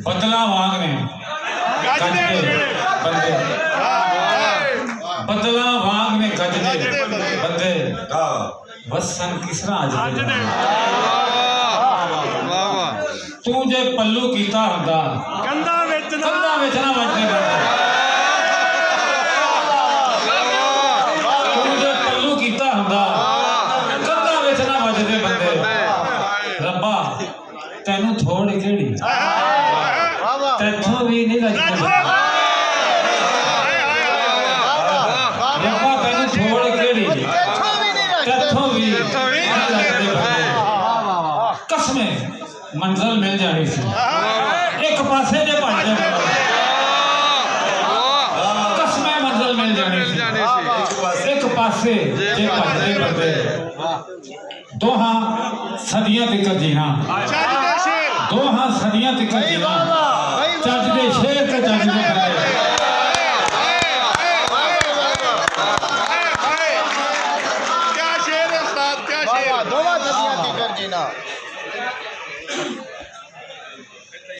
बदला वाग ने बंदे बदला वाग ने गजदे बंदे वसन किसरा अज तू जे पल्लू कीता हुंदा कंधा वेचना वजदे बंदे तू जे पल्लू कीता हुंदा कंधा वेचना वजदे बंदे रब्बा तेनू थोड़ केड़ी तैथों भी नहीं लगती रब्बा तेनू थोड़ केड़ी तैथों भी नहीं लगती कसमें मंजिल मिल जानी सी एक पासे जे भज जाए कसमें मंजिल मिल जानी सी एक पासे जे भजदे बंदे दोहां सदियां तक जीना दोहां सदियां तक जीना जज दे शेर ते जज दे बंदे क्या शेर है उस्ताद क्या शेर दोहां सदियां तक जीना